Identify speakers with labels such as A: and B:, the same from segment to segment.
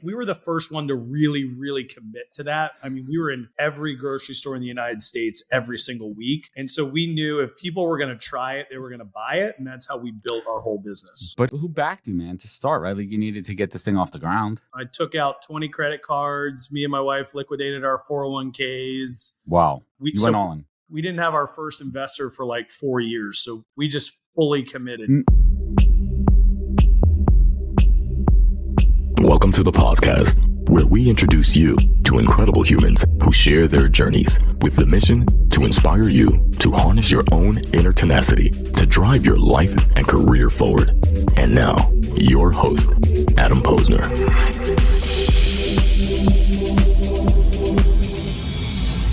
A: We were the first one to really, really commit to that. I mean, we were in every grocery store in the United States every single week. And so we knew if people were going to try it, they were going to buy it. And that's how we built our whole business.
B: But who backed you, man, to start, right? Like you needed to get this thing off the ground.
A: I took out 20 credit cards. Me and my wife liquidated our 401ks.
B: Wow. You went all in.
A: We didn't have our first investor for like 4 years. So we just fully committed.
C: Welcome to the podcast, where we introduce you to incredible humans who share their journeys with the mission to inspire you to harness your own inner tenacity to drive your life and career forward. And now, your host, Adam Posner.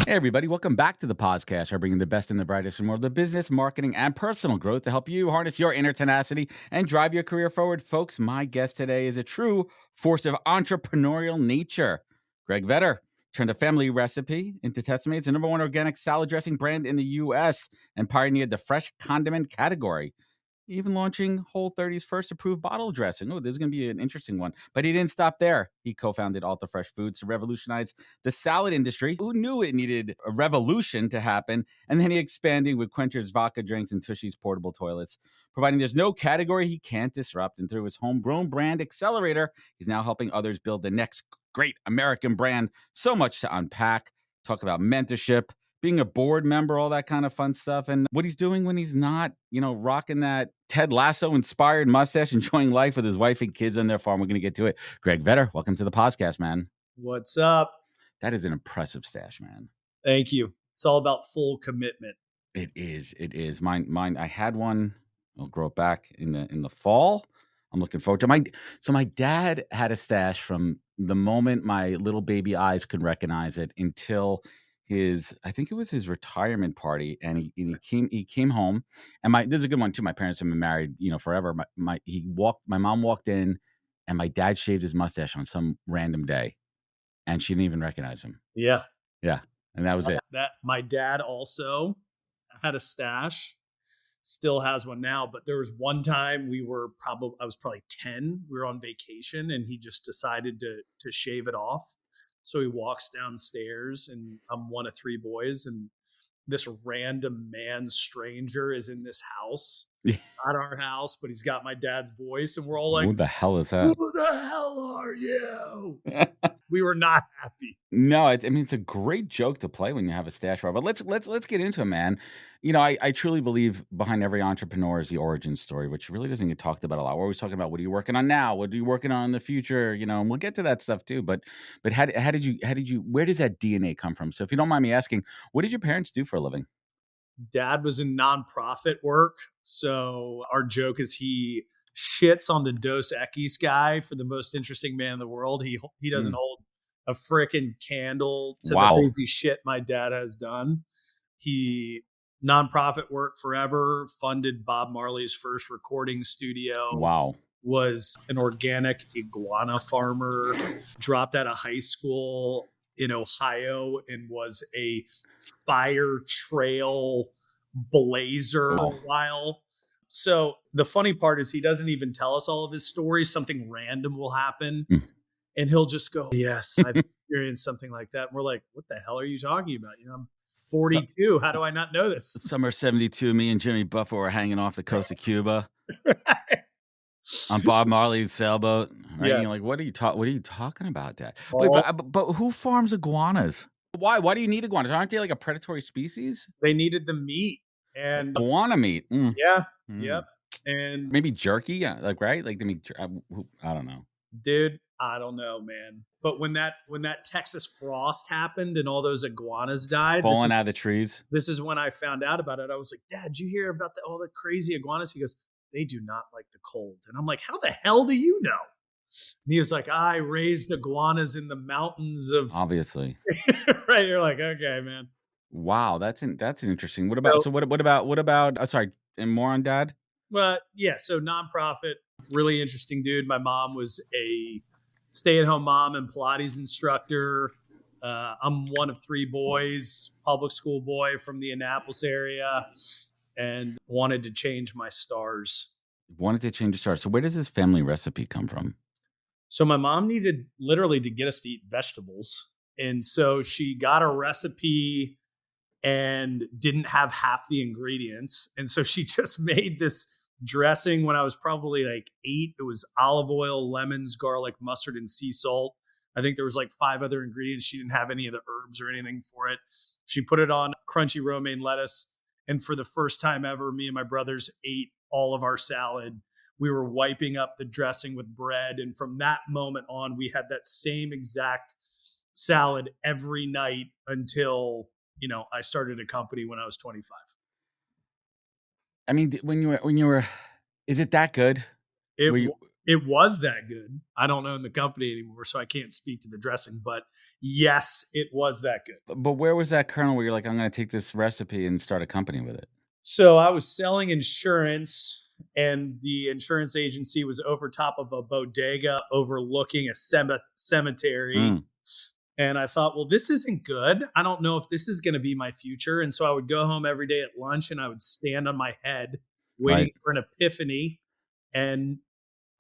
B: Hey, everybody. Welcome back to the podcast. We're bringing the best and the brightest from world of business, marketing, and personal growth to help you harness your inner tenacity and drive your career forward. Folks, my guest today is a true force of entrepreneurial nature. Greg Vetter turned a family recipe into testimony. It's the #1 organic salad dressing brand in the U.S. and pioneered the fresh condiment category, even launching Whole30's first approved bottle dressing. Oh, this is going to be an interesting one. But he didn't stop there. He co-founded Ultra Fresh Foods to revolutionize the salad industry. Who knew it needed a revolution to happen? And then he expanding with Quencher's vodka drinks and Tushy's portable toilets, providing there's no category he can't disrupt. And through his homegrown brand accelerator, he's now helping others build the next great American brand. So much to unpack. Talk about mentorship, being a board member, all that kind of fun stuff, and what he's doing when he's not, rocking that Ted Lasso-inspired mustache, enjoying life with his wife and kids on their farm. We're going to get to it. Greg Vetter, welcome to the podcast, man.
A: What's up?
B: That is an impressive stash, man.
A: Thank you. It's all about full commitment.
B: It is. Mine. I had one. I'll grow it back in the fall. I'm looking forward to So my dad had a stash from the moment my little baby eyes could recognize it until I think it was his retirement party, and he came home, and this is a good one too. My parents have been married, forever. My mom walked in, and my dad shaved his mustache on some random day, and she didn't even recognize him.
A: Yeah,
B: and that was it.
A: That my dad also had a stash, still has one now. But there was one time I was probably 10. We were on vacation, and he just decided to shave it off. So he walks downstairs, and I'm one of 3 boys, and this random stranger is in this house, not our house, but he's got my dad's voice, and we're all like,
B: "Who the hell is that?
A: Who the hell are you?" We were not happy.
B: No, it's a great joke to play when you have a stash bar. But let's get into it, man. I truly believe behind every entrepreneur is the origin story, which really doesn't get talked about a lot. We're always talking about what are you working on now, what are you working on in the future, and we'll get to that stuff too. But how did you where does that DNA come from? So if you don't mind me asking, what did your parents do for a living?
A: Dad was in nonprofit work, so our joke is he shits on the Dos Equis guy for the most interesting man in the world. He doesn't hold a freaking candle to the crazy shit my dad has done. He nonprofit work forever, funded Bob Marley's first recording studio.
B: Wow.
A: Was an organic iguana farmer, dropped out of high school in Ohio and was a fire trail blazer a while. So the funny part is he doesn't even tell us all of his stories. Something random will happen and he'll just go, "Yes, I've experienced something like that." And we're like, "What the hell are you talking about? I'm 42. How do I not know this?"
B: Summer 72, me and Jimmy Buffett were hanging off the coast of Cuba. On Bob Marley's sailboat, right?
A: Yes.
B: You're like, what are you talking about, Dad? Wait, but who farms iguanas? Why do you need iguanas? Aren't they like a predatory species?
A: They needed the meat and
B: iguana meat.
A: Yeah. Yep. And
B: maybe jerky, right? Like the meat. I don't know,
A: dude. I don't know, man. But when that Texas frost happened and all those iguanas died,
B: falling out of the trees.
A: This is when I found out about it. I was like, "Dad, did you hear about all the crazy iguanas?" He goes, "They do not like the cold." And I'm like, "How the hell do you know?" And he was like, "I raised iguanas in the mountains of..."
B: Obviously.
A: Right. You're like, okay, man.
B: Wow. That's interesting. What about, what about, sorry, and more on Dad?
A: Well, yeah. So nonprofit, really interesting dude. My mom was a stay-at-home mom and Pilates instructor. I'm one of 3 boys, public school boy from the Annapolis area, and wanted to change my stars.
B: So where does this family recipe come from?
A: So my mom needed literally to get us to eat vegetables. And so she got a recipe and didn't have half the ingredients. And so she just made this dressing when I was probably like 8. It was olive oil, lemons, garlic, mustard, and sea salt. I think there was like 5 other ingredients. She didn't have any of the herbs or anything for it. She put it on crunchy romaine lettuce. And for the first time ever, me and my brothers ate all of our salad. We were wiping up the dressing with bread. And from that moment on, we had that same exact salad every night until, I started a company when I was 25.
B: I mean, when you were, is it that good?
A: It
B: Were you,
A: it was that good. I don't own the company anymore, so I can't speak to the dressing, but yes, it was that good.
B: but where was that kernel where you're like, I'm going to take this recipe and start a company with it?
A: So I was selling insurance, and the insurance agency was over top of a bodega overlooking a cemetery.
B: Mm,
A: And I thought, well, this isn't good. I don't know if this is going to be my future. And so I would go home every day at lunch and I would stand on my head waiting
B: right.
A: for an epiphany. And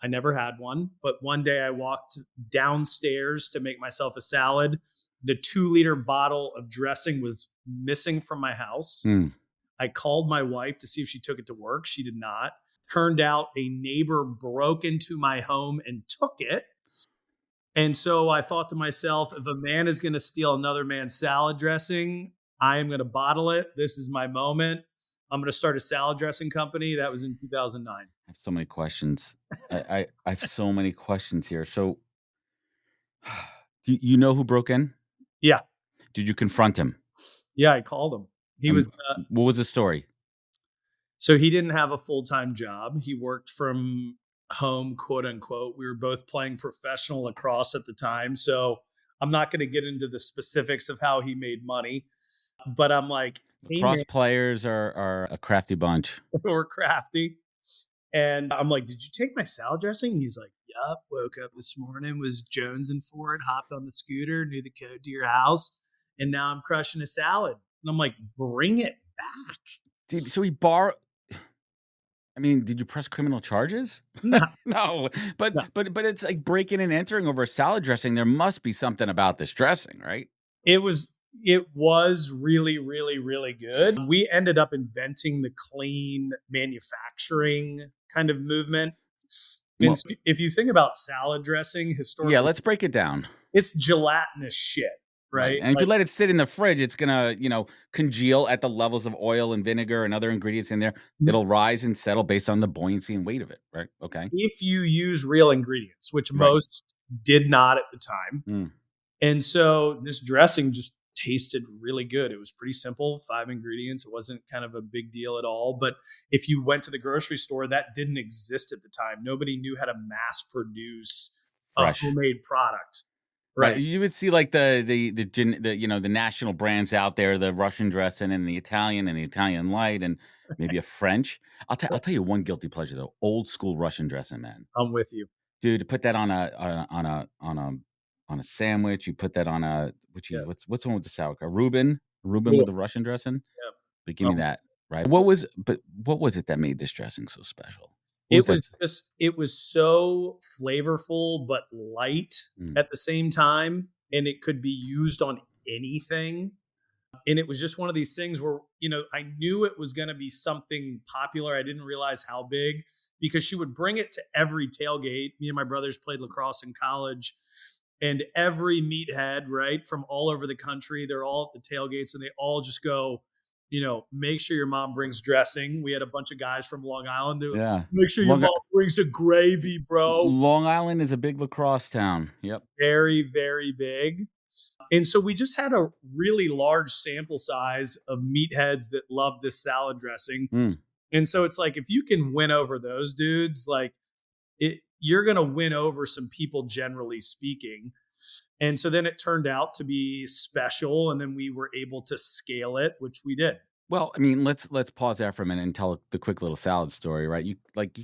A: I never had one. But one day I walked downstairs to make myself a salad. The 2-liter bottle of dressing was missing from my house.
B: Mm.
A: I called my wife to see if she took it to work. She did not. Turned out a neighbor broke into my home and took it. And so I thought to myself, if a man is going to steal another man's salad dressing, I am going to bottle it. This is my moment. I'm going to start a salad dressing company. That was in 2009.
B: I have so many questions. I have so many questions here. So, you know who broke in?
A: Yeah.
B: Did you confront him?
A: Yeah. I called him. He
B: And
A: was,
B: what was the story?
A: so he didn't have a full-time job. He worked from home, quote unquote. We were both playing professional lacrosse at the time. So I'm not going to get into the specifics of how he made money, but I'm like, hey, man,
B: Lacrosse players are a crafty bunch.
A: we're crafty. And I'm like, did you take my salad dressing? And he's like, yup. Woke up this morning, was jonesing for it, hopped on the scooter, knew the code to your house, and now I'm crushing a salad. And I'm like, bring it back.
B: So he borrowed. I mean, did you press criminal charges?
A: No,
B: No, but
A: no.
B: it's like breaking and entering over a salad dressing. There must be something about this dressing, right?
A: It was really, really, really good. We ended up inventing the clean manufacturing kind of movement. And
B: Well,
A: if you think about salad dressing
B: yeah,
A: historically,
B: let's break it down.
A: it's gelatinous shit,
B: Right.
A: right?
B: And if you
A: Like,
B: let it sit in the fridge, it's gonna, congeal at the levels of oil and vinegar and other ingredients in there. It'll rise and settle based on the buoyancy and weight of it. Right. Okay.
A: if you use real ingredients, which
B: Right.
A: most did not at the time.
B: Mm.
A: And so this dressing just tasted really good. It was pretty simple, 5 ingredients. It wasn't kind of a big deal at all. But if you went to the grocery store, that didn't exist at the time. Nobody knew how to mass produce a
B: Fresh.
A: homemade product.
B: Right.
A: Right.
B: You would see like the national brands out there, the Russian dressing and the Italian light and maybe a French. I'll tell you one guilty pleasure though. Old school Russian dressing, man.
A: I'm with you.
B: Dude, to put that on a sandwich, you put that on a
A: Yes.
B: what's the one with the sauerkraut? Reuben with the
A: Yes.
B: Russian dressing?
A: Yeah.
B: But give me that, right? What was it that made this dressing so special? What was
A: It
B: that?
A: was just it was so flavorful but light
B: Mm.
A: at the same time, and it could be used on anything. And it was just one of these things where, I knew it was going to be something popular. I didn't realize how big, because she would bring it to every tailgate. Me and my brothers played lacrosse in college, and every meathead, right, from all over the country, they're all at the tailgates, and they all just go, make sure your mom brings dressing. We had a bunch of guys from Long Island. They were,
B: Yeah.
A: make sure your mom brings a gravy, bro.
B: Long Island is a big lacrosse town. Yep.
A: Very, very big. And so we just had a really large sample size of meatheads that loved this salad dressing.
B: Mm.
A: And so it's like, if you can win over those dudes, like you're going to win over some people, generally speaking. And so then it turned out to be special. And then we were able to scale it, which we did.
B: Well, I mean, let's pause there for a minute and tell the quick little salad story, right? You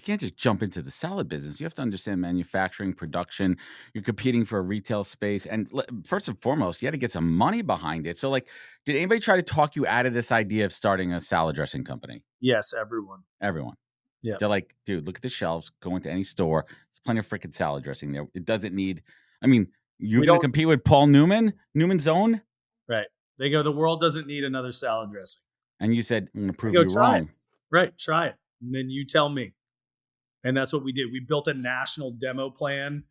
B: can't just jump into the salad business. You have to understand manufacturing, production. You're competing for a retail space, and first and foremost, you had to get some money behind it. So, like, did anybody try to talk you out of this idea of starting a salad dressing company?
A: Yes, everyone.
B: Everyone.
A: Yeah.
B: They're like, dude, look at the shelves. Go into any store. There's plenty of freaking salad dressing there. It doesn't need. I mean, you're
A: We
B: going to
A: don't.
B: compete with Paul Newman's Own,
A: Right. They go, the world doesn't need another salad dressing.
B: and you said, I'm going to
A: I
B: prove
A: go,
B: you
A: try it.
B: wrong.
A: Right. Try it. And then you tell me. And that's what we did. We built a national demo plan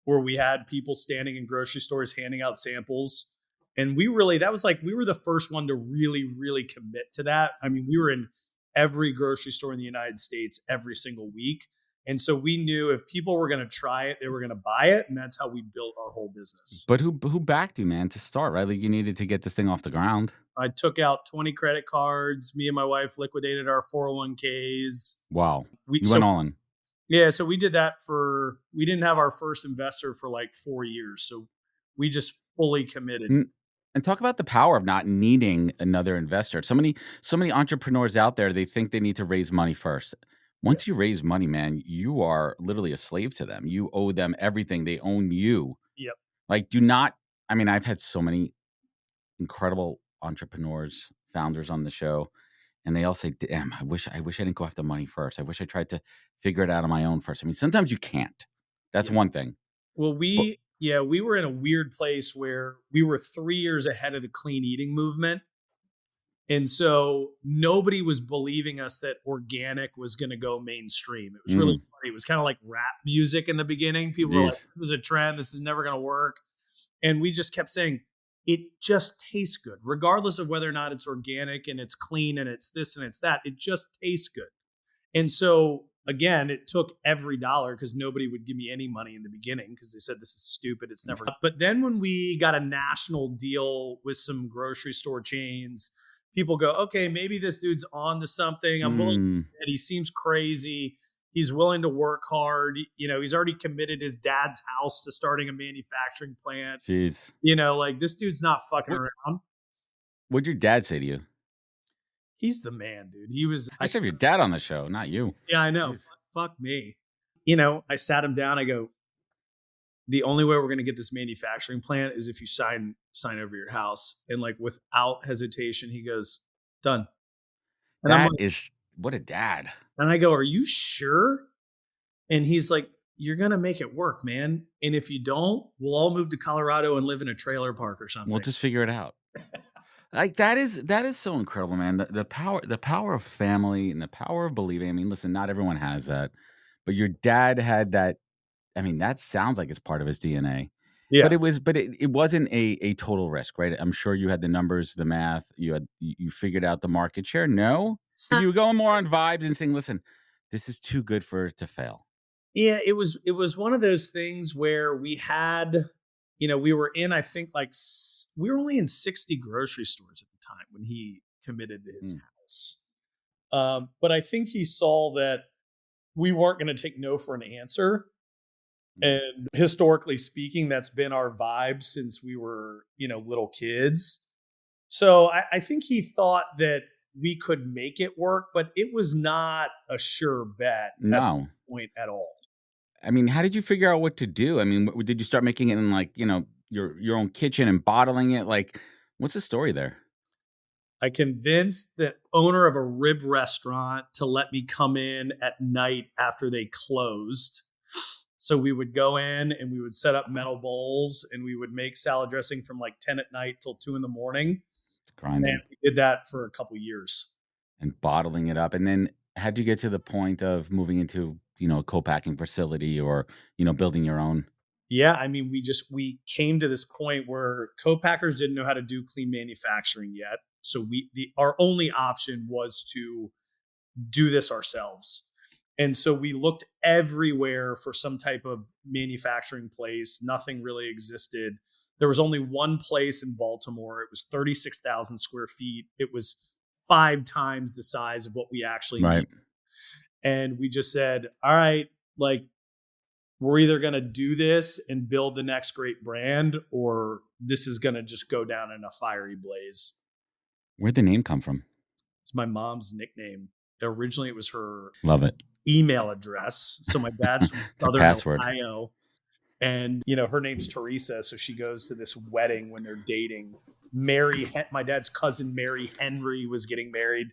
A: where we had people standing in grocery stores handing out samples. And we were the first one to really, really commit to that. I mean, we were in every grocery store in the United States every single week. And so we knew if people were going to try it, they were going to buy it. And that's how we built our whole business.
B: But who backed you, man, to start, right? Like, you needed to get this thing off the ground.
A: I took out 20 credit cards. Me and my wife liquidated our 401ks.
B: Wow. You went all in.
A: Yeah, so we did that we didn't have our first investor for like 4 years. So we just fully committed.
B: And talk about the power of not needing another investor. So many entrepreneurs out there, they think they need to raise money first. Once you raise money, man, you are literally a slave to them. You owe them everything. They own you.
A: Yep.
B: Like, I've had so many incredible entrepreneurs, founders on the show. And they all say, damn, I wish I didn't go after money first. I wish I tried to figure it out on my own first. I mean, sometimes you can't. That's one thing.
A: Well, we were in a weird place where we were 3 years ahead of the clean eating movement. And so nobody was believing us that organic was going to go mainstream. It was really funny. It was kind of like rap music in the beginning. People were like, this is a trend. This is never going to work. And we just kept saying, it just tastes good, regardless of whether or not it's organic and it's clean and it's this and it's that. It just tastes good. And so, again, it took every dollar because nobody would give me any money in the beginning because they said, this is stupid. It's never. But then when we got a national deal with some grocery store chains, people go, okay, maybe this dude's on to something. I'm willing to admit he seems crazy. He's willing to work hard. He's already committed his dad's house to starting a manufacturing plant.
B: Jeez.
A: Like this dude's not fucking around.
B: What'd your dad say to you?
A: He's the man, dude.
B: I should have your dad on the show, not you.
A: Yeah, I know. Fuck me. I sat him down. I go, the only way we're going to get this manufacturing plant is if you sign over your house. And like without hesitation, he goes, done. And
B: what a dad.
A: And I go, are you sure? And he's like, you're going to make it work, man. And if you don't, we'll all move to Colorado and live in a trailer park or something.
B: We'll just figure it out. Like that is so incredible, man. The power of family and the power of believing. I mean, listen, not everyone has that, but your dad had that. I mean, that sounds like it's part of his DNA. Yeah. But it wasn't a total risk, right? I'm sure you had the numbers, the math, you figured out the market share. No, you were going more on vibes and saying, listen, this is too good for it to fail.
A: Yeah, it was one of those things where we had, we were in, I think we were only in 60 grocery stores at the time when he committed to his house. But I think he saw that we weren't going to take no for an answer. And historically speaking, that's been our vibe since we were, little kids. So I think he thought that we could make it work, but it was not a sure bet at that point at all.
B: I mean, how did you figure out what to do? I mean, did you start making it in like, your own kitchen and bottling it? Like, what's the story there?
A: I convinced the owner of a rib restaurant to let me come in at night after they closed. So we would go in and we would set up metal bowls and we would make salad dressing from like 10 at night till 2 a.m.
B: Grinding.
A: And we did that for a couple years.
B: And bottling it up. And then how'd you get to the point of moving into, a co-packing facility or, building your own?
A: Yeah. I mean, we came to this point where co-packers didn't know how to do clean manufacturing yet. So our only option was to do this ourselves. And so we looked everywhere for some type of manufacturing place. Nothing really existed. There was only one place in Baltimore. It was 36,000 square feet. It was 5 times the size of what we actually need. And we just said, all right, like we're either going to do this and build the next great brand, or this is going to just go down in a fiery blaze.
B: Where'd the name come from?
A: It's my mom's nickname. Originally, it was her email address. So my dad's from Southern Ohio. And, her name's Teresa. So she goes to this wedding when they're dating. My dad's cousin, Mary Henry, was getting married.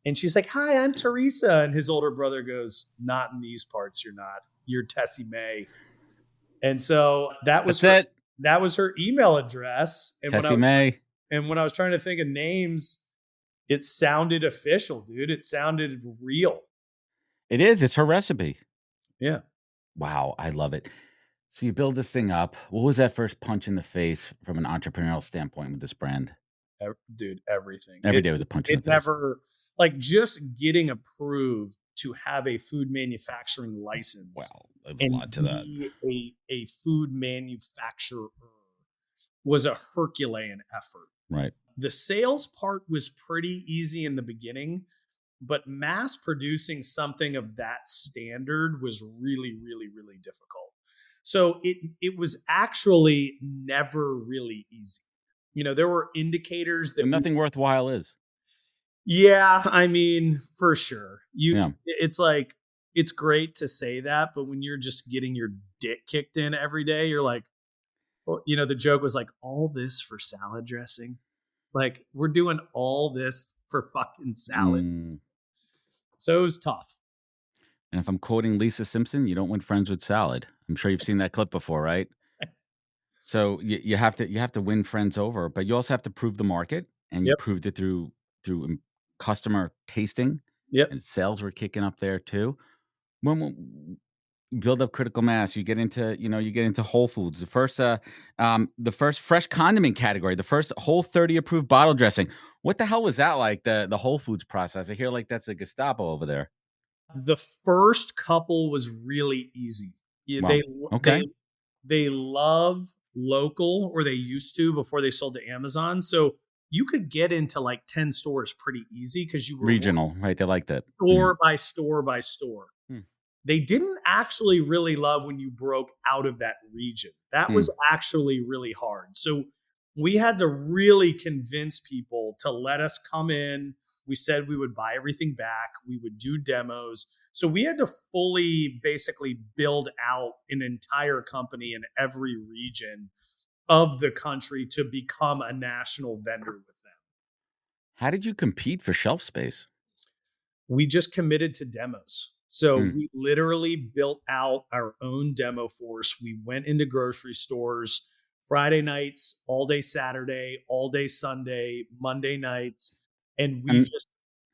A: And she's like, "Hi, I'm Teresa." And his older brother goes, "Not in these parts, you're not. You're Tessie Mae." And so
B: That's it.
A: that was her email address.
B: Tessie Mae.
A: And when I was trying to think of names, it sounded official, dude. It sounded real.
B: It is. It's her recipe.
A: Yeah.
B: Wow. I love it. So you build this thing up. What was that first punch in the face from an entrepreneurial standpoint with this brand?
A: Dude, everything.
B: Every day was a punch in the
A: It
B: face.
A: never, like, just getting approved to have a food manufacturing license.
B: Wow. There's a lot to that.
A: Be a food manufacturer was a Herculean effort.
B: Right.
A: The sales part was pretty easy in the beginning, but mass producing something of that standard was really, really, really difficult. So it was actually never really easy. You know, there were indicators that
B: Nothing worthwhile is.
A: yeah, I mean, for sure.
B: Yeah.
A: It's like, it's great to say that, but when you're just getting your dick kicked in every day, you're like, well, you know, the joke was like, all this for salad dressing. Like, we're doing all this for fucking salad.
B: Mm.
A: So it was tough.
B: And if I'm quoting Lisa Simpson, you don't win friends with salad. I'm sure you've seen that clip before, right? So you have to win friends over, but you also have to prove the market, and you
A: Yep.
B: proved it through customer tasting.
A: Yep.
B: And sales were kicking up there too. When you build up critical mass, you get into Whole Foods. The first fresh condiment category, the first Whole30 approved bottle dressing. What the hell was that like? The Whole Foods process. I hear like that's a Gestapo over there.
A: The first couple was really easy. Yeah,
B: Wow. Okay.
A: they love local, or they used to before they sold to Amazon. So you could get into like 10 stores pretty easy because you were
B: Regional, right? They like that.
A: store by store by store.
B: Hmm.
A: They didn't actually really love when you broke out of that region. That was actually really hard. So we had to really convince people to let us come in. We said we would buy everything back. We would do demos. So we had to fully basically build out an entire company in every region of the country to become a national vendor with them.
B: How did you compete for shelf space?
A: We just committed to demos. So we literally built out our own demo force. We went into grocery stores Friday nights, all day Saturday, all day Sunday, Monday nights, and we just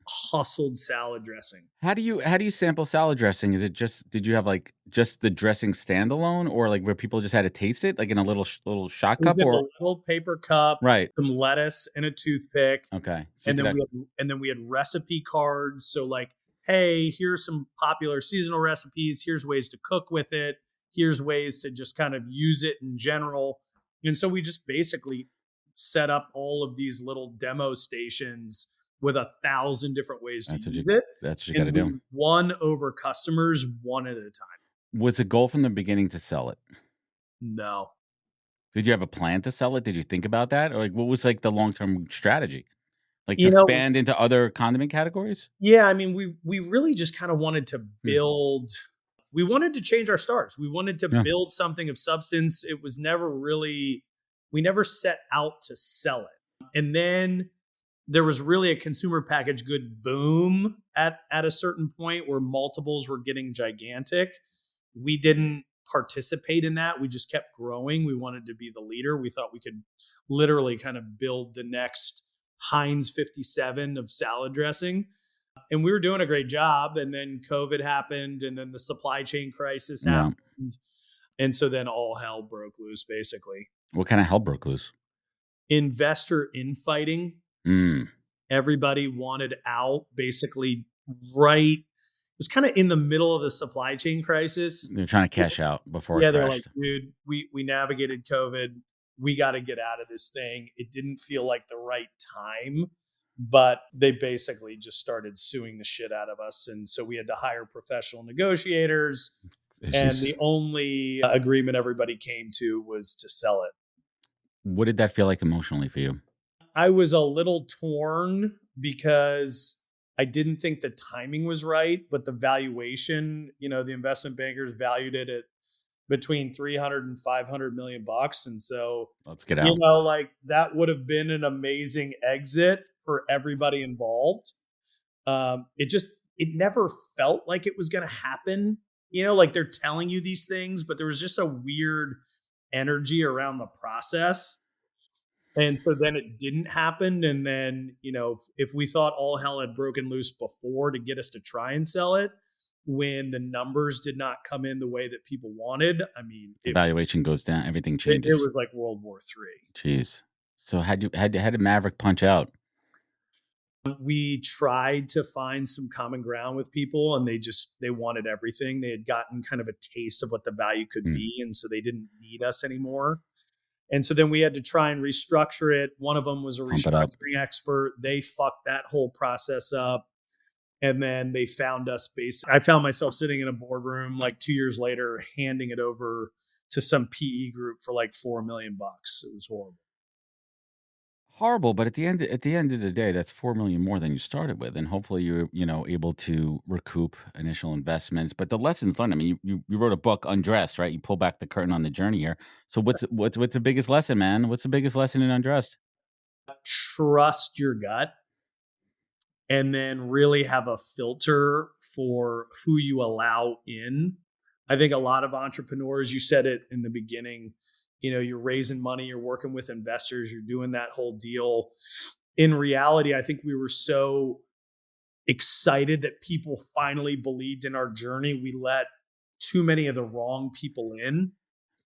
A: hustled salad dressing.
B: How do you sample salad dressing? Is it did you have like just the dressing standalone, or like where people just had to taste it, like in a little shot
A: It was
B: cup,
A: in
B: or
A: a little paper cup,
B: right?
A: some lettuce and a toothpick.
B: Okay. So
A: And then we had recipe cards. So like, hey, here's some popular seasonal recipes. Here's ways to cook with it. Here's ways to just kind of use it in general. And so we just basically set up all of these little demo stations with 1,000 different ways to use it.
B: That's what you got to do.
A: Won over customers one at a time.
B: Was the goal from the beginning to sell it?
A: No.
B: Did you have a plan to sell it? Did you think about that? Or like what was like the long-term strategy? Like to expand into other condiment categories?
A: Yeah, I mean, we really just kind of wanted to build. We wanted to change our stars. We wanted to build something of substance. It was never really, we never set out to sell it. And then there was really a consumer packaged good boom at a certain point where multiples were getting gigantic. We didn't participate in that. We just kept growing. We wanted to be the leader. We thought we could literally kind of build the next Heinz 57 of salad dressing. And we were doing a great job. And then COVID happened, and then the supply chain crisis happened. And so then all hell broke loose, basically.
B: What kind of hell broke loose?
A: Investor infighting. Everybody wanted out, basically, right. It was kind of in the middle of the supply chain crisis.
B: They're trying to cash out before it crashed.
A: They're like, dude, we navigated COVID. We got to get out of this thing. It didn't feel like the right time, but they basically just started suing the shit out of us. And so we had to hire professional negotiators. The only agreement everybody came to was to sell it.
B: What did that feel like emotionally for you?
A: I was a little torn because I didn't think the timing was right, but the valuation, the investment bankers valued it at between 300 and 500 million bucks. And so
B: let's get out.
A: Like that would have been an amazing exit for everybody involved. It never felt like it was going to happen. Like they're telling you these things, but there was just a weird energy around the process. And so then it didn't happen. And then, if we thought all hell had broken loose before to get us to try and sell it, when the numbers did not come in the way that people wanted, I mean,
B: The valuation goes down, everything
A: it
B: changes.
A: was like World War III.
B: Jeez. So how did Maverick punch out?
A: We tried to find some common ground with people, and they wanted everything. They had gotten kind of a taste of what the value could be. And so they didn't need us anymore. And so then we had to try and restructure it. One of them was a restructuring expert. They fucked that whole process up. And then they found us I found myself sitting in a boardroom like 2 years later, handing it over to some PE group for like $4 million. It was horrible.
B: Horrible, but at the end of the day, that's $4 million more than you started with, and hopefully you're able to recoup initial investments. But the lessons learned. I mean, you wrote a book, Undressed, right? You pull back the curtain on the journey here. So what's the biggest lesson, man? What's the biggest lesson in Undressed?
A: Trust your gut, and then really have a filter for who you allow in. I think a lot of entrepreneurs, you said it in the beginning, you're raising money, you're working with investors, you're doing that whole deal. In reality, I think we were so excited that people finally believed in our journey. We let too many of the wrong people in.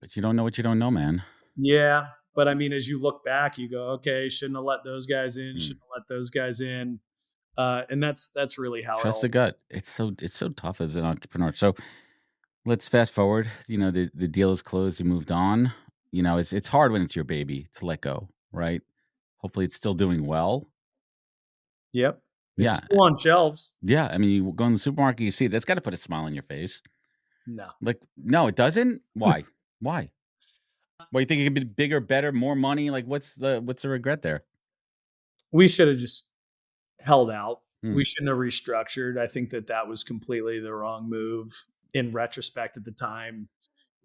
B: But you don't know what you don't know, man.
A: Yeah. But I mean, as you look back, you go, okay, shouldn't have let those guys in, shouldn't have let those guys in. And that's really how
B: trust the gut. It's so tough as an entrepreneur. So let's fast forward. The deal is closed. You moved on. It's hard when it's your baby to let go, right? Hopefully it's still doing well.
A: Yep. It's still on shelves.
B: Yeah. I mean, you go in the supermarket, you see it. That's got to put a smile on your face.
A: No.
B: No, it doesn't? Why? Why? Well, you think it could be bigger, better, more money? Like, what's the regret there?
A: We should have just held out. We shouldn't have restructured. I think that was completely the wrong move. In retrospect, at the time,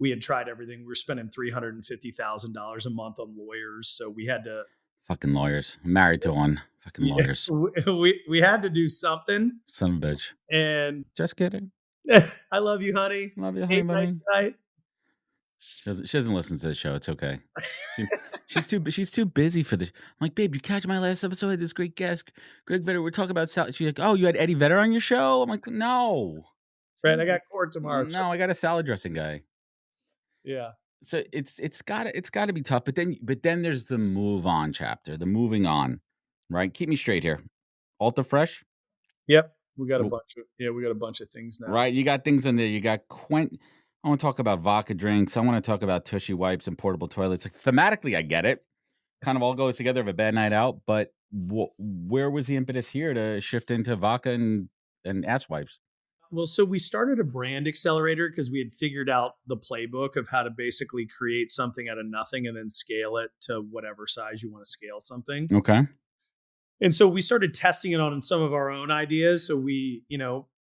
A: we had tried everything. We were spending $350,000 a month on lawyers, so we had to.
B: Fucking lawyers. I'm married to one. Fucking lawyers.
A: We had to do something.
B: Son of a bitch.
A: And
B: just kidding.
A: I love you, honey.
B: Love you, honey, buddy.
A: Night.
B: She doesn't listen to the show. It's okay. She's too busy for this. I'm like, babe, you catch my last episode? I had this great guest, Greg Vedder. We're talking about salad. She's like, oh, you had Eddie Vedder on your show? I'm like, no.
A: Right, I got court tomorrow.
B: No, I got a salad dressing guy.
A: Yeah.
B: So it's gotta be tough. But then there's the move on chapter, the moving on, right? Keep me straight here. Ultra Fresh.
A: Yep, we got a bunch of things now.
B: Right, you got things in there. You got I want to talk about vodka drinks. I want to talk about tushy wipes and portable toilets. Like, thematically, I get it. Kind of all goes together of a bad night out. But where was the impetus here to shift into vodka and ass wipes?
A: Well, so we started a brand accelerator because we had figured out the playbook of how to basically create something out of nothing and then scale it to whatever size you want to scale something.
B: Okay.
A: And so we started testing it on some of our own ideas. So we,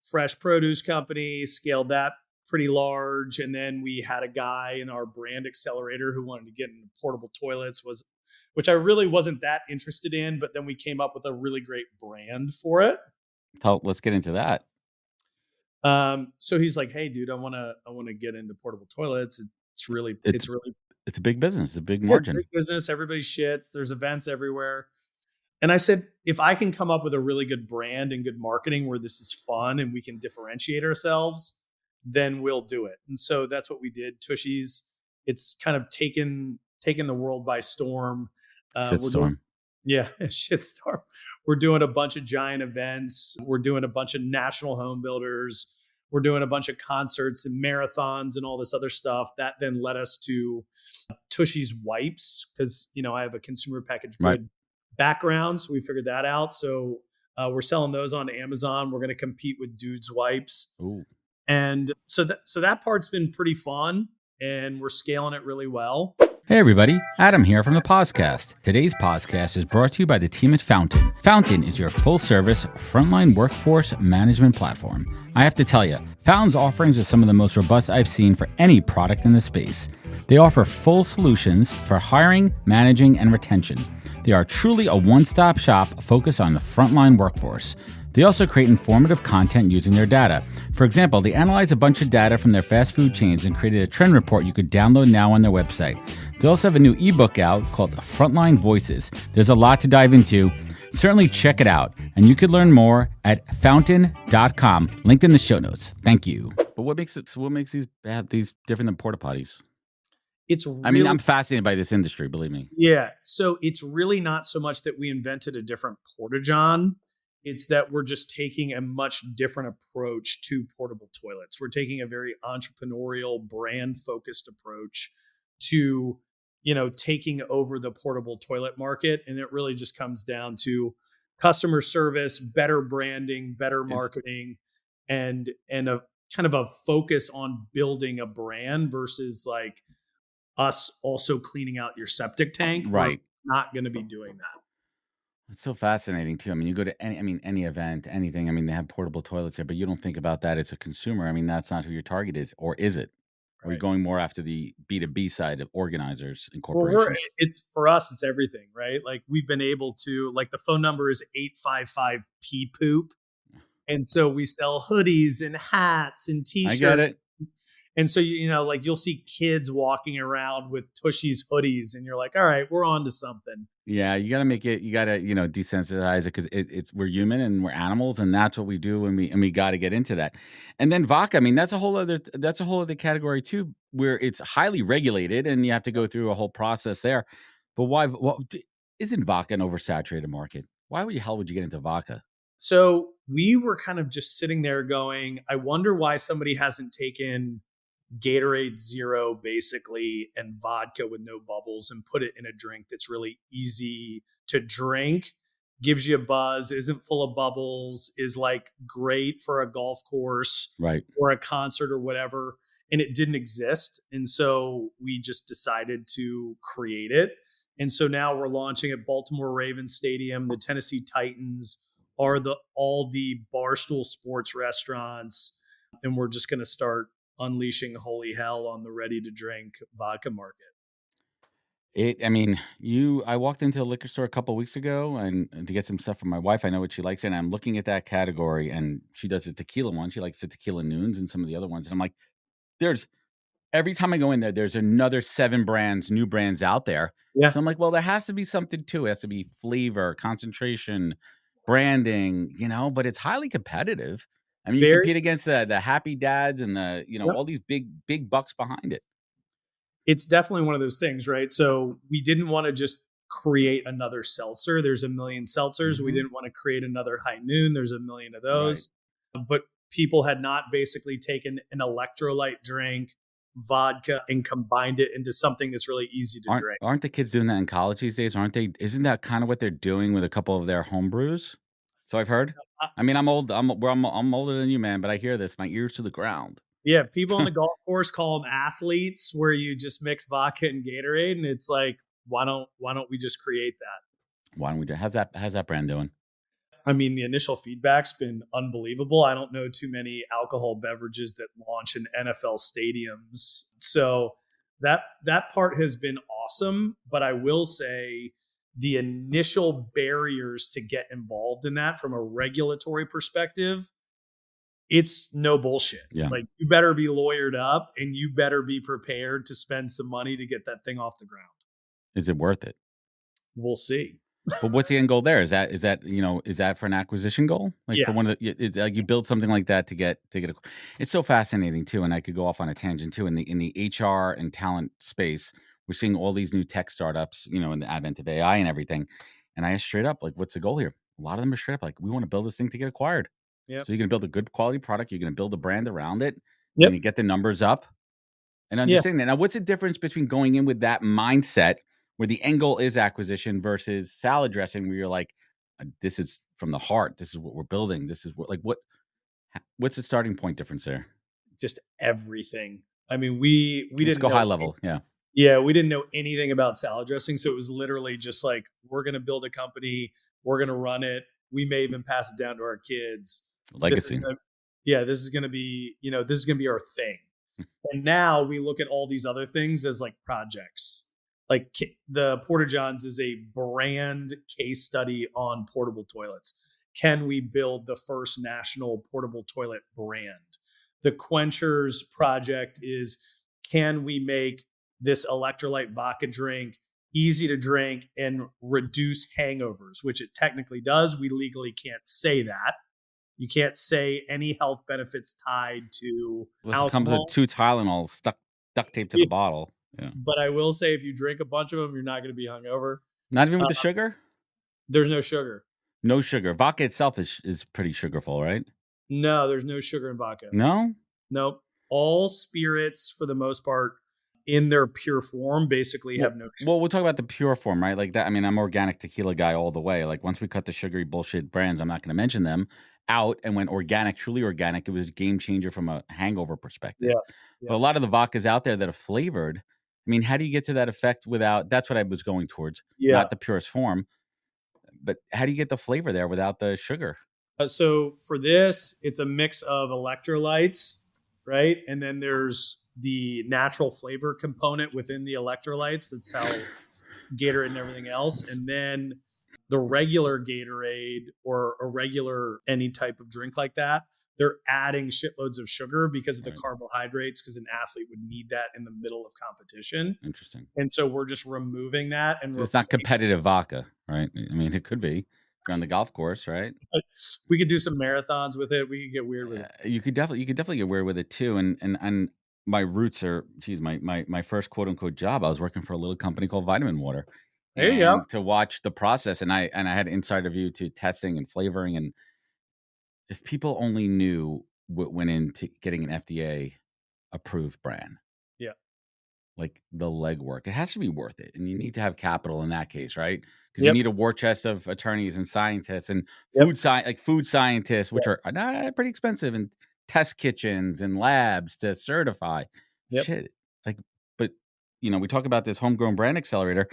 A: fresh produce company, scaled that pretty large. And then we had a guy in our brand accelerator who wanted to get into portable toilets, which I really wasn't that interested in. But then we came up with a really great brand for it.
B: Let's get into that.
A: So he's like, hey, dude, I want to get into portable toilets. It's
B: a big business. It's a big margin.
A: It's a big business. Everybody shits. There's events everywhere. And I said, if I can come up with a really good brand and good marketing where this is fun and we can differentiate ourselves, then we'll do it. And so that's what we did. Tushies, it's kind of taken the world by storm.
B: Shitstorm.
A: Shitstorm. We're doing a bunch of giant events. We're doing a bunch of national home builders. We're doing a bunch of concerts and marathons and all this other stuff. That then led us to Tushies wipes because, I have a consumer packaged good background. So we figured that out. So we're selling those on Amazon. We're going to compete with Dudes Wipes.
B: Ooh.
A: And so that part's been pretty fun and we're scaling it really well.
B: Hey everybody, Adam here from the Podcast. Today's podcast is brought to you by the team at Fountain. Fountain is your full-service frontline workforce management platform. I have to tell you, Fountain's offerings are some of the most robust I've seen for any product in the space. They offer full solutions for hiring, managing, and retention. They are truly a one-stop shop focused on the frontline workforce. They also create informative content using their data. For example, they analyze a bunch of data from their fast food chains and created a trend report you could download now on their website. They also have a new ebook out called Frontline Voices. There's a lot to dive into. Certainly check it out. And you could learn more at fountain.com, linked in the show notes. Thank you. But what makes these different than porta potties?
A: It's really,
B: I mean, I'm fascinated by this industry, believe me.
A: Yeah. So it's really not so much that we invented a different porta-john. It's that we're just taking a much different approach to portable toilets. We're taking a very entrepreneurial, brand-focused approach to, taking over the portable toilet market. And it really just comes down to customer service, better branding, better marketing, and a kind of a focus on building a brand versus like us also cleaning out your septic tank.
B: Right.
A: We're not going to be doing that.
B: It's so fascinating too. I mean, you go to any event, anything. I mean, they have portable toilets there, but you don't think about that as a consumer. I mean, that's not who your target is, or is it? Or are you going more after the B2B side of organizers and corporations?
A: It's for us, it's everything, right? Like we've been able to, like the phone number is 855 P poop. And so we sell hoodies and hats and t-shirts.
B: I get it.
A: And so, like you'll see kids walking around with Tushy's hoodies and you're like, all right, we're on to something.
B: Yeah, you got to make it, you got to, desensitize it because it's we're human and we're animals and that's what we do and we got to get into that. And then vodka, I mean, that's a whole other category too, where it's highly regulated and you have to go through a whole process there. But why, isn't vodka an oversaturated market? Why the hell would you get into vodka?
A: So we were kind of just sitting there going, I wonder why somebody hasn't taken Gatorade Zero basically and vodka with no bubbles and put it in a drink that's really easy to drink, gives you a buzz, isn't full of bubbles, is like great for a golf course,
B: right,
A: or a concert or whatever. And it didn't exist. And so we just decided to create it. And so now we're launching at Baltimore Ravens Stadium. The Tennessee Titans are all the Barstool Sports restaurants. And we're just going to start unleashing holy hell on the ready to drink vodka market.
B: I walked into a liquor store a couple of weeks ago and to get some stuff for my wife. I know what she likes, and I'm looking at that category, and she does a tequila one. She likes the tequila noons and some of the other ones. And I'm like, every time I go in there, there's another 7 new brands out there.
A: Yeah.
B: So I'm like, well, there has to be something too. It has to be flavor, concentration, branding, but it's highly competitive. I mean, you compete against the happy dads and all these big bucks behind it.
A: It's definitely one of those things, right? So we didn't want to just create another seltzer. There's a million seltzers. Mm-hmm. We didn't want to create another High Noon. There's a million of those. Right. But people had not basically taken an electrolyte drink, vodka, and combined it into something that's really easy to drink.
B: Aren't the kids doing that in college these days? Aren't they? Isn't that kind of what they're doing with a couple of their home brews? So I've heard. I mean, I'm old. I'm older than you, man. But I hear this. My ears to the ground.
A: Yeah, people on the golf course call them athletes, where you just mix vodka and Gatorade, and it's like, why don't we just create that?
B: Why don't we do? How's that brand doing?
A: I mean, the initial feedback's been unbelievable. I don't know too many alcohol beverages that launch in NFL stadiums, so that part has been awesome. But I will say, the initial barriers to get involved in that from a regulatory perspective, it's no bullshit.
B: Yeah.
A: Like, you better be lawyered up and you better be prepared to spend some money to get that thing off the ground.
B: Is it worth it?
A: We'll see.
B: But what's the end goal there? Is that for an acquisition goal? Like, for one of the, it's like you build something like that to get it's so fascinating too. And I could go off on a tangent too. In the HR and talent space, we're seeing all these new tech startups, in the advent of AI and everything. And I asked straight up, like, what's the goal here? A lot of them are straight up like, we want to build this thing to get acquired.
A: Yep.
B: So you're going to build a good quality product. You're going to build a brand around it.
A: Yep.
B: And you get the numbers up. And understanding that. Now, what's the difference between going in with that mindset where the end goal is acquisition versus salad dressing, where you're like, this is from the heart. This is what we're building. This is what's the starting point difference there?
A: Just everything. I mean, we didn't
B: go high level. Yeah.
A: Yeah. We didn't know anything about salad dressing. So it was literally just like, we're going to build a company. We're going to run it. We may even pass it down to our kids.
B: Legacy.
A: This is going to be, this is going to be our thing. And now we look at all these other things as like projects. Like the Porta Johns is a brand case study on portable toilets. can we build the first national portable toilet brand? The Quenchers project is, can we make this electrolyte vodka drink easy to drink and reduce hangovers, which it technically does. We legally can't say that. You can't say any health benefits tied to
B: Unless it comes with
A: alcohol.
B: 2 Tylenol duct taped to the bottle. Yeah.
A: But I will say, if you drink a bunch of them, you're not going to be hungover.
B: Not even with
A: Uh,
B: the sugar?
A: there's no sugar.
B: No sugar. Vodka itself is pretty sugarful, right?
A: No, there's no sugar in vodka.
B: No?
A: Nope. All spirits, for the most part, in their pure form, basically have no sugar.
B: Well, we'll talk about the pure form, right? Like that. I mean, I'm organic tequila guy all the way. Like once we cut the sugary bullshit brands, I'm not going to mention them out. And when organic, truly organic, it was a game changer from a hangover perspective.
A: Yeah.
B: But a lot of the vodkas out there that are flavored, I mean, how do you get to that effect without? That's what I was going towards.
A: Yeah.
B: Not the purest form, but how do you get the flavor there without the sugar?
A: So for this, it's a mix of electrolytes, right? And then there's the natural flavor component within the electrolytes. That's how Gatorade and everything else. And then the regular Gatorade or a regular any type of drink like that, they're adding shitloads of sugar because of the carbohydrates, because an athlete would need that in the middle of competition.
B: Interesting.
A: And so we're just removing that. And
B: It's not competitive vodka, right? I mean, it could be. You're on the golf course, right?
A: We could do some marathons with it. We could get weird with it.
B: You could definitely get weird with it too. And my roots are, geez, my first quote unquote job, I was working for a little company called Vitamin Water.
A: There you go.
B: To watch the process, and I had insider view to testing and flavoring, and if people only knew what went into getting an FDA approved brand.
A: Yeah.
B: Like the legwork, it has to be worth it, and you need to have capital in that case, right? Because you need a war chest of attorneys and scientists and food scientists, which are pretty expensive, and test kitchens and labs to certify. Shit, like, but we talk about this homegrown brand accelerator.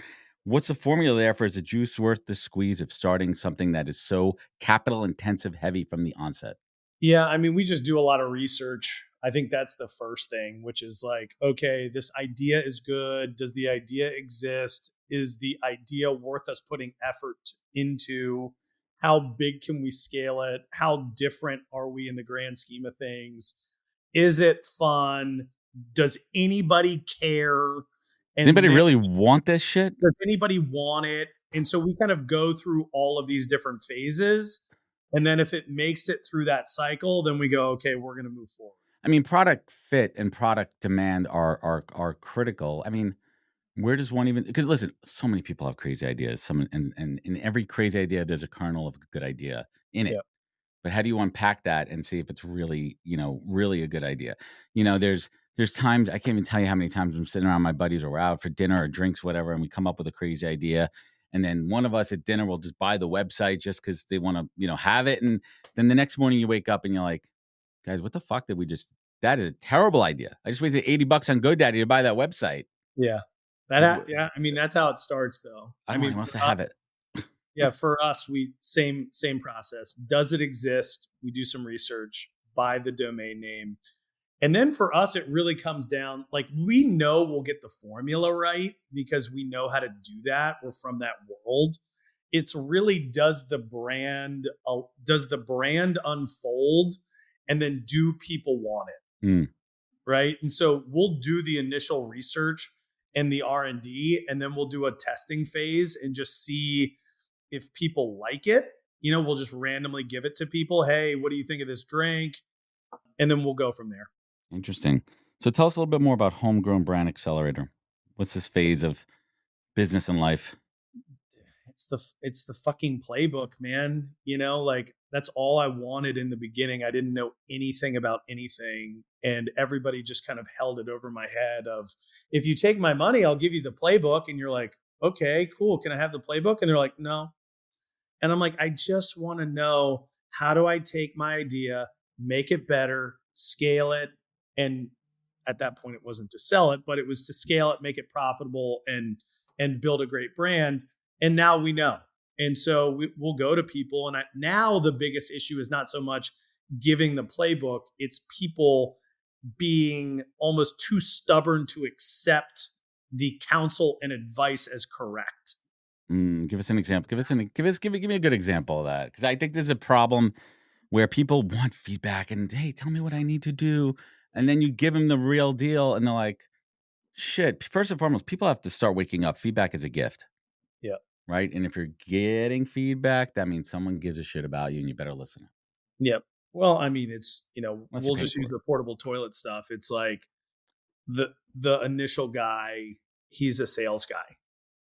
B: What's the formula there for? Is the juice worth the squeeze of starting something that is so capital intensive heavy from the onset?
A: Yeah, I mean, we just do a lot of research. I think that's the first thing, which is like, okay, this idea is good. Does the idea exist? Is the idea worth us putting effort into? How big can we scale it? How different are we in the grand scheme of things? Is it fun? Does anybody care?
B: Does anybody really want this shit?
A: Does anybody want it? And so we kind of go through all of these different phases. And then if it makes it through that cycle, then we go, okay, we're going to move forward.
B: I mean, product fit and product demand are critical. I mean, where does one even? Because listen, so many people have crazy ideas. And in every crazy idea, there's a kernel of a good idea in it.
A: Yeah.
B: But how do you unpack that and see if it's really, really a good idea? There's times I can't even tell you how many times I'm sitting around my buddies or we're out for dinner or drinks, whatever, and we come up with a crazy idea. And then one of us at dinner will just buy the website just because they want to, have it. And then the next morning you wake up and you're like, guys, what the fuck did we just? That is a terrible idea. I just wasted $80 on GoDaddy to buy that website.
A: Yeah. I mean, that's how it starts, though.
B: I mean, wants to have it.
A: Yeah, for us, we same process. Does it exist? We do some research, buy the domain name. And then for us, it really comes down, like, we know we'll get the formula right because we know how to do that. We're from that world. It's really, does the brand unfold, and then do people want it? Right. And so we'll do the initial research and the R&D, and then we'll do a testing phase and just see if people like it. We'll just randomly give it to people. Hey, what do you think of this drink? And then we'll go from there.
B: Interesting. So tell us a little bit more about Homegrown Brand Accelerator. What's this phase of business and life?
A: It's the fucking playbook, man. Like, that's all I wanted in the beginning. I didn't know anything about anything. And everybody just kind of held it over my head of, if you take my money, I'll give you the playbook. And you're like, okay, cool. Can I have the playbook? And they're like, no. And I'm like, I just want to know, how do I take my idea, make it better, scale it? And at that point, it wasn't to sell it, but it was to scale it, make it profitable, and build a great brand. And now we know. And so we'll go to people. And now the biggest issue is not so much giving the playbook. It's people being almost too stubborn to accept the counsel and advice as correct.
B: Give us an example. Give me a good example of that, because I think there's a problem where people want feedback and, hey, tell me what I need to do, and then you give them the real deal, and they're like, shit. First and foremost, people have to start waking up. Feedback is a gift,
A: Yeah.
B: right? And if you're getting feedback, that means someone gives a shit about you, and you better listen.
A: Yeah. Well, I mean, it's,
B: Unless you're
A: we'll
B: paying
A: just use
B: for it.
A: the portable toilet stuff. It's like the initial guy, he's a sales guy,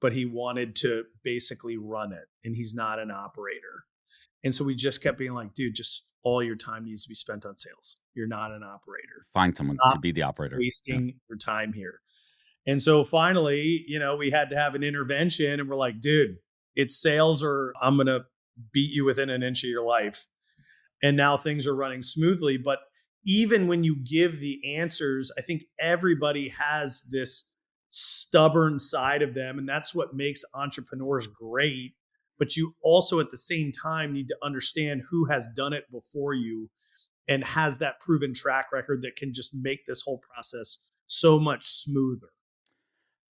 A: but he wanted to basically run it, and he's not an operator. And so we just kept being like, dude, just all your time needs to be spent on sales. You're not an operator.
B: Find someone
A: Stop
B: to be the operator. Yeah.
A: wasting your time here. And so finally, we had to have an intervention, and we're like, dude, it's sales or I'm going to beat you within an inch of your life. And now things are running smoothly. But even when you give the answers, I think everybody has this stubborn side of them. And that's what makes entrepreneurs great. But you also, at the same time, need to understand who has done it before you and has that proven track record that can just make this whole process so much smoother.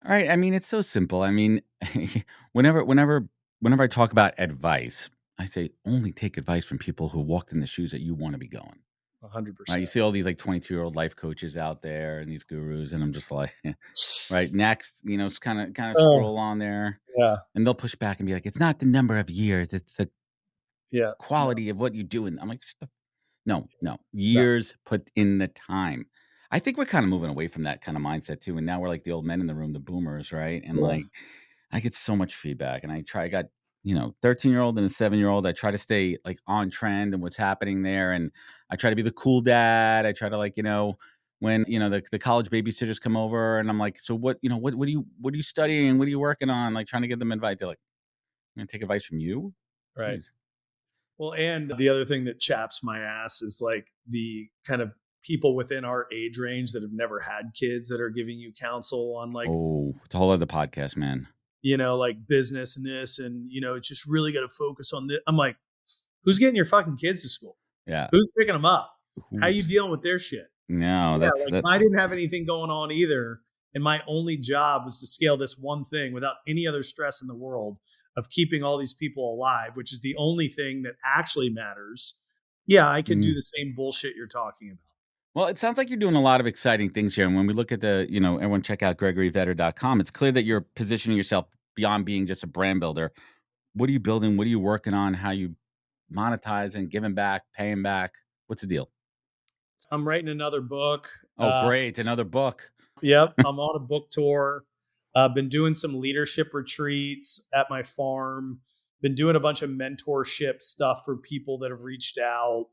B: All right. I mean, it's so simple. I mean, whenever, whenever, whenever I talk about advice, I say only take advice from people who walked in the shoes that you want to be going. Right?
A: 100%.
B: You see all these like 22-year-old life coaches out there and these gurus, and I'm just like, right, next, kind of
A: Oh,
B: scroll on there,
A: yeah.
B: and they'll push back and be like, it's not the number of years, it's the
A: Yeah. No,
B: quality of what you do. And I'm like, no,
A: no.
B: years put in the time. I think we're kind of moving away from that kind of mindset too. And now we're like the old men in the room, the boomers, right? And
A: Yeah.
B: like, I get so much feedback, and I got, 13-year-old and a 7-year-old. I try to stay like on trend and what's happening there. And I try to be the cool dad. I try to like, when, the college babysitters come over, and I'm like, so what are you studying? What are you working on? Like trying to get them invited. They're like, I'm going to take advice from you.
A: Right.
B: Jeez.
A: Well, and the other thing that chaps my ass is like the kind of people within our age range that have never had kids that are giving you counsel on like,
B: Oh, it's a whole other podcast, man.
A: like business and this, and it's just really got to focus on this. I'm like, who's getting your fucking kids to school?
B: Yeah.
A: Who's picking them up? How you
B: Who's
A: dealing with their shit?
B: No,
A: Yeah,
B: that's
A: like
B: that.
A: I didn't have anything going on either. And my only job was to scale this one thing without any other stress in the world of keeping all these people alive, which is the only thing that actually matters. Yeah, I could do
B: Mm.
A: the same bullshit you're talking about.
B: Well, it sounds like you're doing a lot of exciting things here. And when we look at everyone check out gregoryvetter.com. It's clear that you're positioning yourself beyond being just a brand builder. What are you building? What are you working on? How you monetizing, giving back, paying back? What's the deal?
A: I'm writing another book.
B: Oh, great. Another book.
A: Yep, I'm on a book tour. I've been doing some leadership retreats at my farm. Been doing a bunch of mentorship stuff for people that have reached out.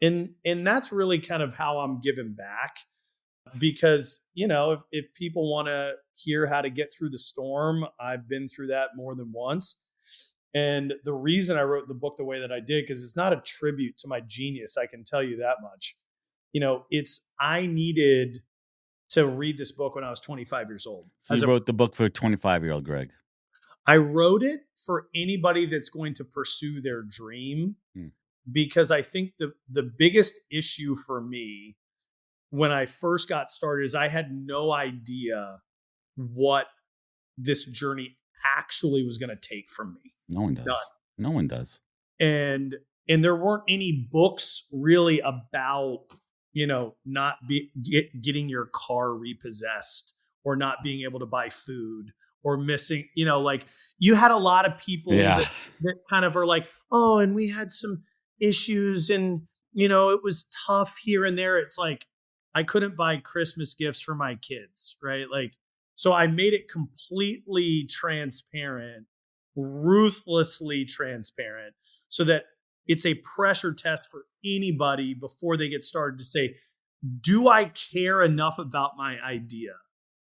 A: And that's really kind of how I'm giving back, because if people want to hear how to get through the storm, I've been through that more than once. And the reason I wrote the book the way that I did, because it's not a tribute to my genius, I can tell you that much. It's I needed to read this book when I was 25 years old.
B: So you wrote the book for 25-year-old Greg.
A: I wrote it for anybody that's going to pursue their dream,
B: Hmm.
A: because I think the biggest issue for me when I first got started is I had no idea what this journey actually was going to take from me.
B: No one does.
A: None.
B: No one does.
A: And there weren't any books really about not getting your car repossessed, or not being able to buy food, or missing, like you had a lot of people
B: Yeah.
A: that kind of are like, oh, and we had some issues, and it was tough here and there. It's like I couldn't buy Christmas gifts for my kids, right? Like, so I made it completely transparent, ruthlessly transparent, so that it's a pressure test for anybody before they get started to say, do I care enough about my idea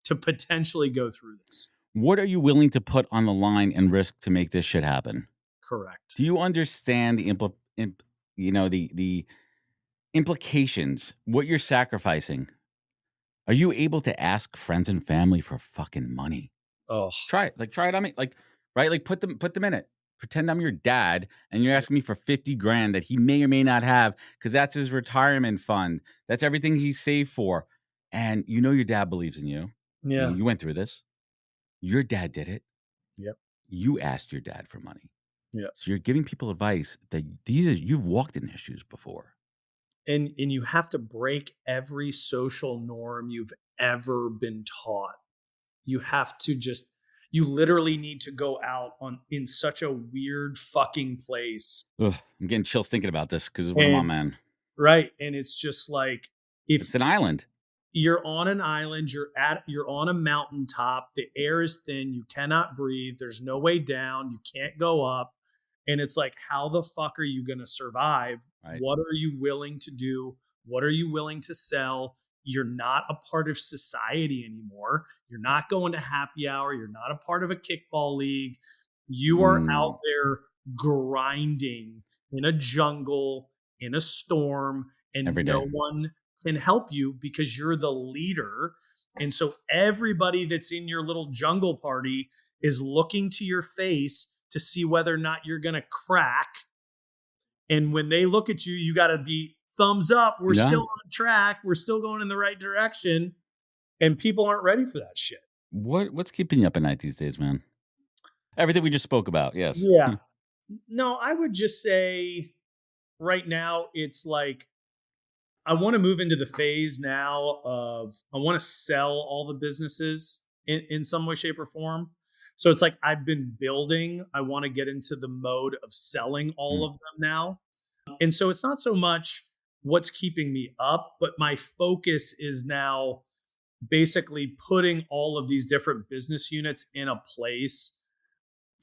A: to potentially go through this?
B: What are you willing to put on the line and risk to make this shit happen?
A: Correct.
B: Do you understand the implications, what you're sacrificing? Are you able to ask friends and family for fucking money?
A: Oh,
B: Try it. Like, try it on me. Like, right? Like, put them in it. Pretend I'm your dad, and you're asking me for 50 grand that he may or may not have, because that's his retirement fund. That's everything he's saved for. And your dad believes in you.
A: yeah.
B: You went through this. Your dad did it.
A: Yep.
B: you asked your dad for money.
A: Yeah.
B: So you're giving people advice that you've walked in their shoes before.
A: And you have to break every social norm you've ever been taught. You have to just you literally need to go out on in such a weird fucking place.
B: Ugh, I'm getting chills thinking about this because what am I,
A: And
B: man?
A: right, and it's just like if
B: It's an island.
A: you're on an island, you're on a mountaintop, the air is thin, you cannot breathe, there's no way down, you can't go up, and it's like how the fuck are you going to survive?
B: Right.
A: What are you willing to do? What are you willing to sell? You're not a part of society anymore. You're not going to happy hour, you're not a part of a kickball league. You are out
B: Mm,
A: there grinding in a jungle, in a storm,
B: every
A: and
B: day.
A: no one can help you because you're the leader. And so everybody that's in your little jungle party is looking to your face to see whether or not you're going to crack. And when they look at you, you got to be thumbs up. We're
B: Yeah.
A: still on track. We're still going in the right direction. And people aren't ready for that shit.
B: What's keeping you up at night these days, man? Everything we just spoke about. Yes.
A: Yeah. No, I would just say right now, it's like I want to move into the phase now of I want to sell all the businesses in some way, shape, or form. So it's like I've been building. I want to get into the mode of selling all
B: Mm.
A: of them now. And so it's not so much what's keeping me up, but my focus is now basically putting all of these different business units in a place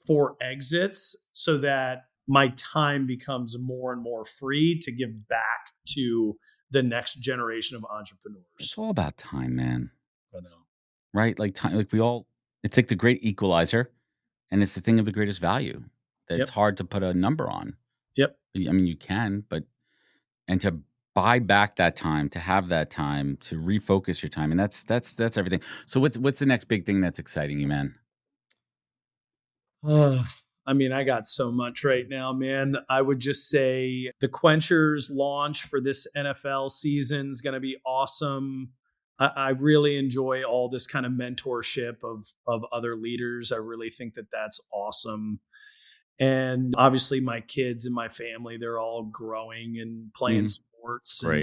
A: for exits so that my time becomes more and more free to give back to the next generation of
B: It's
A: entrepreneurs.
B: all about time, man.
A: I know.
B: Right? Like time. Like we all. It's like the great equalizer, and it's the thing of the greatest value that it's
A: Yep.
B: hard to put a number on.
A: Yep.
B: I mean, you can, but and to buy back that time, to have that time, to refocus your time, and that's everything. So what's the next big thing that's exciting you, man?
A: I mean, I got so much right now, man. I would just say the Quenchers launch for this NFL season is going to be awesome. I really enjoy all this kind of mentorship of other leaders. I really think that that's awesome. And obviously, my kids and my family, they're all growing and playing
B: Mhm.
A: sports
B: Great.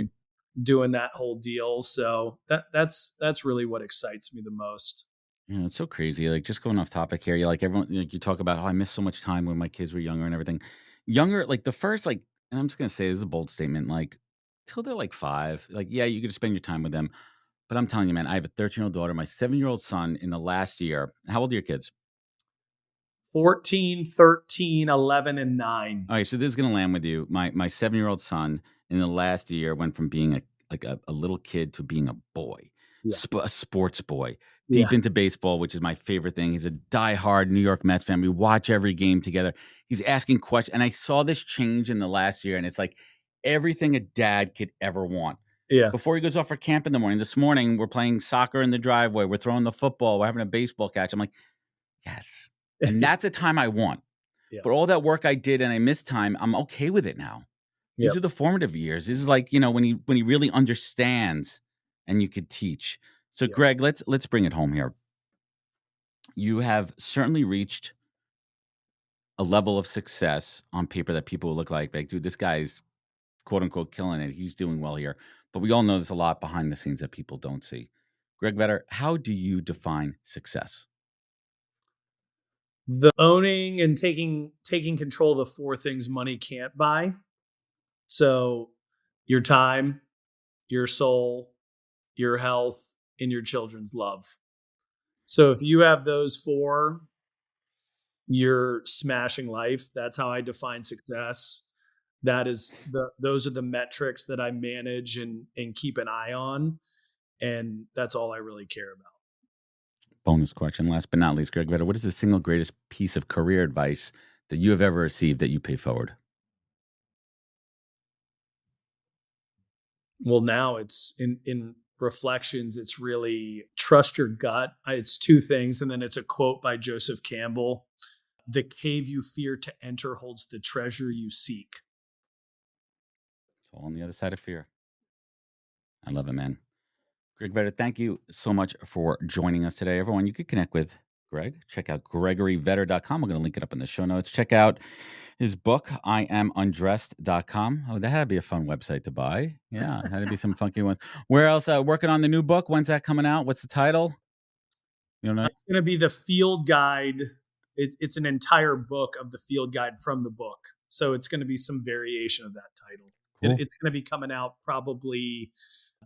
A: and doing that whole deal. So that's really what excites me the most.
B: Yeah, it's so crazy. Like just going off topic here, you like everyone like you talk about, oh, I missed so much time when my kids were younger and everything. Younger, like the first, like, and I'm just gonna say this is a bold statement, like till they're like 5, like, yeah, you get to spend your time with them. But I'm telling you, man, I have a 13-year-old daughter, my 7-year-old son in the last year. How old are your kids?
A: 14, 13, 11, and 9.
B: All right, so this is gonna land with you. My 7-year-old son in the last year went from being a little kid to being a boy,
A: Yeah.
B: a sports boy, deep
A: Yeah.
B: into baseball, which is my favorite thing. He's a diehard New York Mets fan. We watch every game together. He's asking questions, and I saw this change in the last year, and it's like everything a dad could ever want.
A: Yeah.
B: Before he goes off for camp in the morning, this morning we're playing soccer in the driveway. We're throwing the football. We're having a baseball catch. I'm like, yes, and that's a time I want.
A: Yeah.
B: But all that work I did and I missed time, I'm okay with it now.
A: Yeah.
B: These are the formative years. This is like, when he really understands and you could teach. So
A: Yeah.
B: Greg, let's bring it home here. You have certainly reached a level of success on paper that people will look like, dude, this guy's quote unquote killing it. He's doing well here. But we all know there's a lot behind the scenes that people don't see. Greg Vetter, how do you define success?
A: The owning and taking control of the four things money can't buy. So your time, your soul, your health, and your children's love. So if you have those four, you're smashing life. That's how I define success. Those are the metrics that I manage and keep an eye on. And that's all I really care about.
B: Bonus question, last but not least, Greg Vetter, what is the single greatest piece of career advice that you have ever received that you pay forward?
A: Well, now it's in reflections, it's really trust your gut. It's two things, and then it's a quote by Joseph Campbell. The cave you fear to enter holds the treasure you seek.
B: It's all on the other side of fear. I love it, man. Greg Vetter, thank you so much for joining us today. Everyone, you could connect with Greg. Check out gregoryvetter.com. I'm going to link it up in the show notes. Check out his book, IamUndressed.com. Oh, that had to be a fun website to buy. Yeah, had to be some funky ones. Where else? Working on the new book. When's that coming out? What's the title? You know,
A: It's going to be the field guide. It's an entire book of the field guide from the book. So it's going to be some variation of that title.
B: Cool.
A: It's going to be coming out probably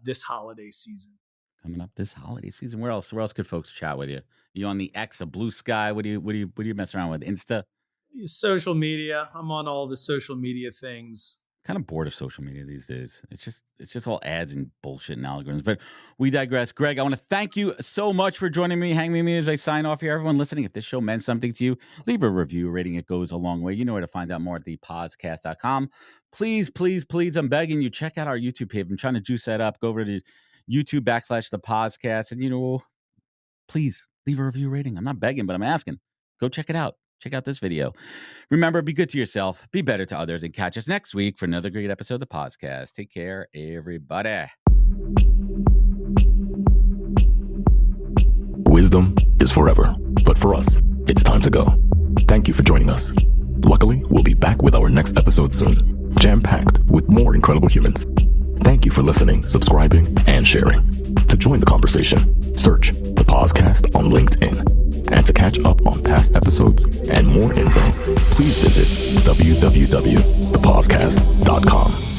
A: this holiday season.
B: Coming up this holiday season. Where else could folks chat with you? You on the X, a Blue Sky? What do you mess around with? Insta?
A: Social media. I'm on all the social media things.
B: Kind of bored of social media these days. It's just all ads and bullshit and algorithms. But we digress. Greg, I want to thank you so much for joining me, hanging with me as I sign off here. Everyone listening, if this show meant something to you, leave a review rating. It goes a long way. You know where to find out more at thepodcast.com. Please, please, please, I'm begging you, check out our YouTube page. I'm trying to juice that up. Go over to YouTube /thepodcast. And, please leave a review rating. I'm not begging, but I'm asking. Go check it out. Check out this video. Remember, be good to yourself, be better to others, and catch us next week for another great episode of the podcast. Take care, everybody.
C: Wisdom is forever, but for us, it's time to go. Thank you for joining us. Luckily, we'll be back with our next episode soon, jam-packed with more incredible humans. Thank you for listening, subscribing, and sharing. To join the conversation, search The Podcast on LinkedIn. And to catch up on past episodes and more info, please visit www.thepodcast.com.